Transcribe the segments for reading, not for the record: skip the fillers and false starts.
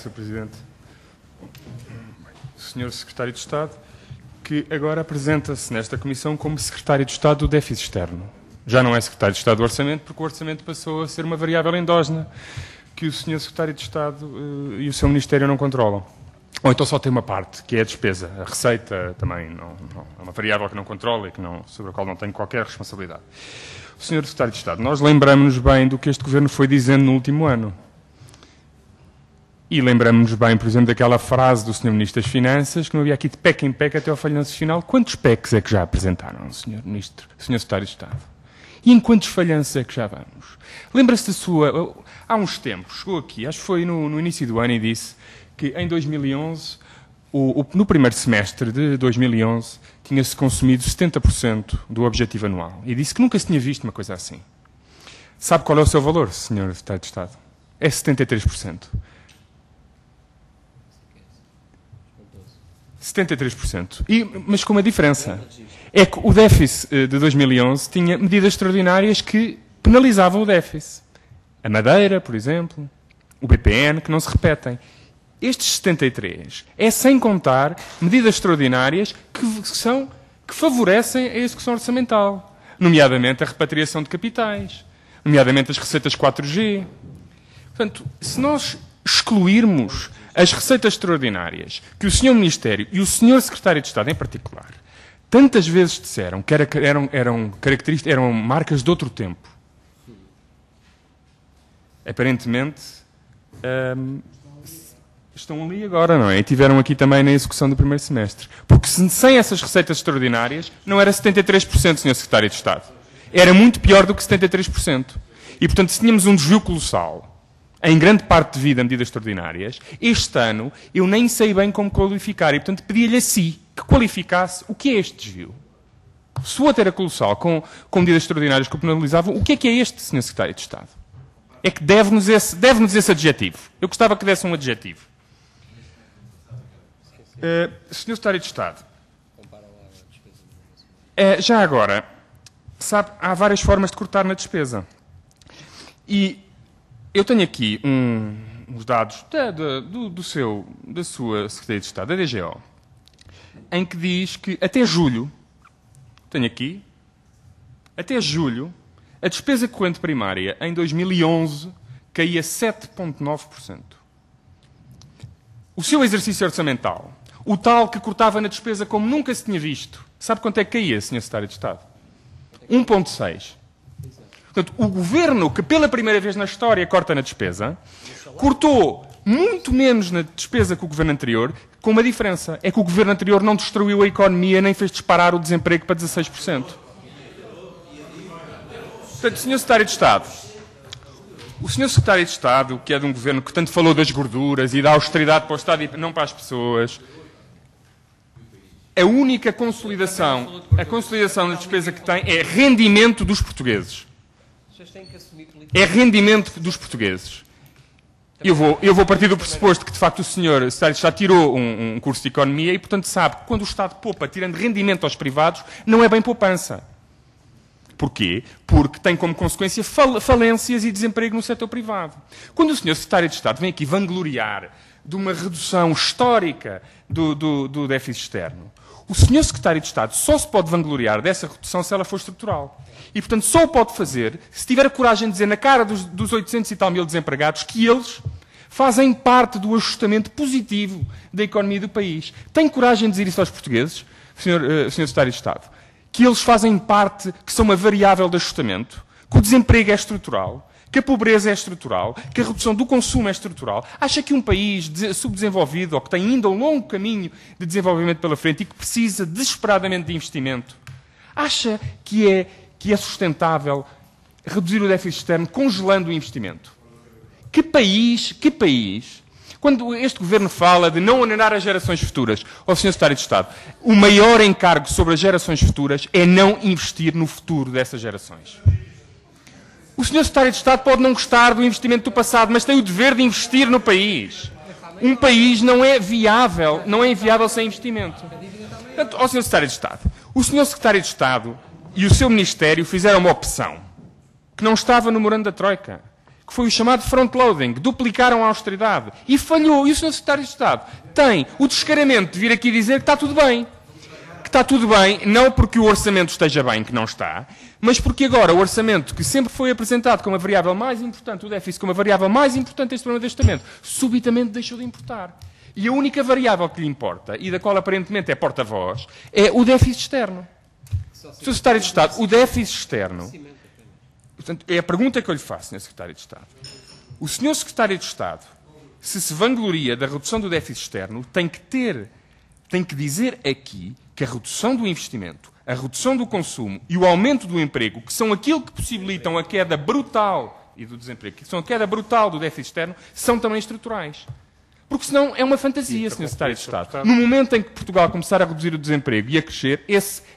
Sr. Presidente. Sr. Secretário de Estado, que agora apresenta-se nesta Comissão como Secretário de Estado do déficit externo. Já não é Secretário de Estado do Orçamento, porque o Orçamento passou a ser uma variável endógena que o Sr. Secretário de Estado e o seu Ministério não controlam. Ou então só tem uma parte, que é a despesa. A receita também não, é uma variável que não controla e sobre a qual não tem qualquer responsabilidade. O Sr. Secretário de Estado, nós lembramos-nos bem do que este Governo foi dizendo no último ano. E lembramos-nos bem, por exemplo, daquela frase do Sr. Ministro das Finanças, que não havia aqui de PEC em PEC até ao falhanço final. Quantos PECs é que já apresentaram, Sr. Ministro, Sr. Secretário de Estado? E em quantos falhanços é que já vamos? Lembra-se da sua... Há uns tempos, chegou aqui, acho que foi no início do ano, e disse que em 2011, no primeiro semestre de 2011, tinha-se consumido 70% do objetivo anual. E disse que nunca se tinha visto uma coisa assim. Sabe qual é o seu valor, Sr. Secretário de Estado? É 73%. 73%. Mas com uma diferença. É que o déficit de 2011 tinha medidas extraordinárias que penalizavam o déficit. A Madeira, por exemplo, o BPN, que não se repetem. Estes 73 é sem contar medidas extraordinárias que favorecem a execução orçamental, nomeadamente a repatriação de capitais, nomeadamente as receitas 4G. Portanto, se nós excluirmos as receitas extraordinárias que o Sr. Ministério e o Sr. Secretário de Estado em particular tantas vezes disseram que eram marcas de outro tempo, aparentemente estão ali agora, não é? E tiveram aqui também na execução do primeiro semestre. Porque sem essas receitas extraordinárias não era 73%, Sr. Secretário de Estado. Era muito pior do que 73%. E, portanto, se tínhamos um desvio colossal em grande parte devido a medidas extraordinárias, este ano eu nem sei bem como qualificar. E, portanto, pedia-lhe a si que qualificasse o que é este desvio. Se o outro era colossal, com medidas extraordinárias que o penalizavam, o que é este, Sr. Secretário de Estado? É que deve-nos esse adjetivo. Eu gostava que desse um adjetivo. Sr. Secretário de Estado, já agora, sabe, há várias formas de cortar na despesa. E eu tenho aqui uns dados da sua Secretaria de Estado, da DGO, em que diz que até julho, tenho aqui, até julho, a despesa corrente primária em 2011 caía 7,9%. O seu exercício orçamental, o tal que cortava na despesa como nunca se tinha visto, sabe quanto é que caía, Sr. Secretário de Estado? 1,6%. Portanto, o Governo, que pela primeira vez na história corta na despesa, cortou muito menos na despesa que o Governo anterior, com uma diferença. É que o Governo anterior não destruiu a economia nem fez disparar o desemprego para 16%. Portanto, Sr. Secretário de Estado, o Sr. Secretário de Estado, que é de um Governo que tanto falou das gorduras e da austeridade para o Estado e não para as pessoas, a única consolidação, da despesa que tem é rendimento dos portugueses. É rendimento dos portugueses. Eu vou partir do pressuposto que, de facto, o Sr. Secretário de Estado tirou um curso de Economia e, portanto, sabe que quando o Estado poupa tirando rendimento aos privados, não é bem poupança. Porquê? Porque tem como consequência falências e desemprego no setor privado. Quando o Sr. Secretário de Estado vem aqui vangloriar de uma redução histórica do déficit externo, o Sr. Secretário de Estado só se pode vangloriar dessa redução se ela for estrutural. E, portanto, só o pode fazer se tiver a coragem de dizer na cara dos 800 e tal mil desempregados que eles fazem parte do ajustamento positivo da economia do país. Tem coragem de dizer isso aos portugueses, Sr. Secretário de Estado? Que eles fazem parte, que são uma variável de ajustamento, que o desemprego é estrutural, que a pobreza é estrutural, que a redução do consumo é estrutural. Acha que um país subdesenvolvido, ou que tem ainda um longo caminho de desenvolvimento pela frente e que precisa desesperadamente de investimento, acha que é sustentável reduzir o déficit externo congelando o investimento? Que país, quando este Governo fala de não onerar as gerações futuras, ó Sr. Secretário de Estado, o maior encargo sobre as gerações futuras é não investir no futuro dessas gerações. O Sr. Secretário de Estado pode não gostar do investimento do passado, mas tem o dever de investir no país. Um país não é viável sem investimento. Portanto, ó Sr. Secretário de Estado, o Sr. Secretário de Estado e o seu Ministério fizeram uma opção que não estava no memorando da Troika, que foi o chamado front-loading, duplicaram a austeridade e falhou. E o Sr. Secretário de Estado tem o descaramento de vir aqui dizer que está tudo bem. Que está tudo bem, não porque o orçamento esteja bem, que não está, mas porque agora o orçamento, que sempre foi apresentado como a variável mais importante, o déficit como a variável mais importante deste programa de ajustamento, subitamente deixou de importar. E a única variável que lhe importa, e da qual aparentemente é porta-voz, é o déficit externo. Sr. Secretário de Estado, o déficit externo... Portanto, é a pergunta que eu lhe faço, Sr. Secretário de Estado. O Sr. Secretário de Estado, se vangloria da redução do déficit externo, tem que dizer aqui que a redução do investimento, a redução do consumo e o aumento do emprego, que são aquilo que possibilitam a queda brutal e do desemprego, que são a queda brutal do déficit externo, são também estruturais. Porque senão é uma fantasia, Sr. Secretário de Estado. No momento em que Portugal começar a reduzir o desemprego e a crescer,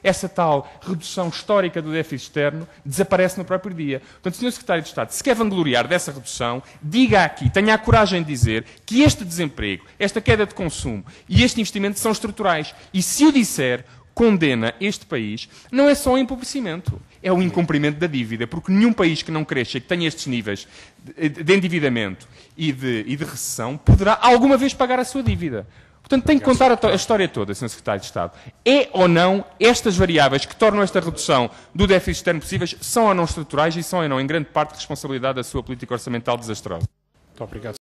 essa tal redução histórica do déficit externo desaparece no próprio dia. Portanto, Sr. Secretário de Estado, se quer vangloriar dessa redução, diga aqui, tenha a coragem de dizer que este desemprego, esta queda de consumo e este investimento são estruturais. E se o disser, condena este país, não é só o empobrecimento, é o incumprimento da dívida, porque nenhum país que não cresça e que tenha estes níveis de endividamento e de recessão poderá alguma vez pagar a sua dívida. Portanto, tem que contar a história toda, Sr. Secretário de Estado. É ou não estas variáveis que tornam esta redução do déficit externo possíveis são ou não estruturais e são ou não, em grande parte, responsabilidade da sua política orçamental desastrosa? Muito obrigado.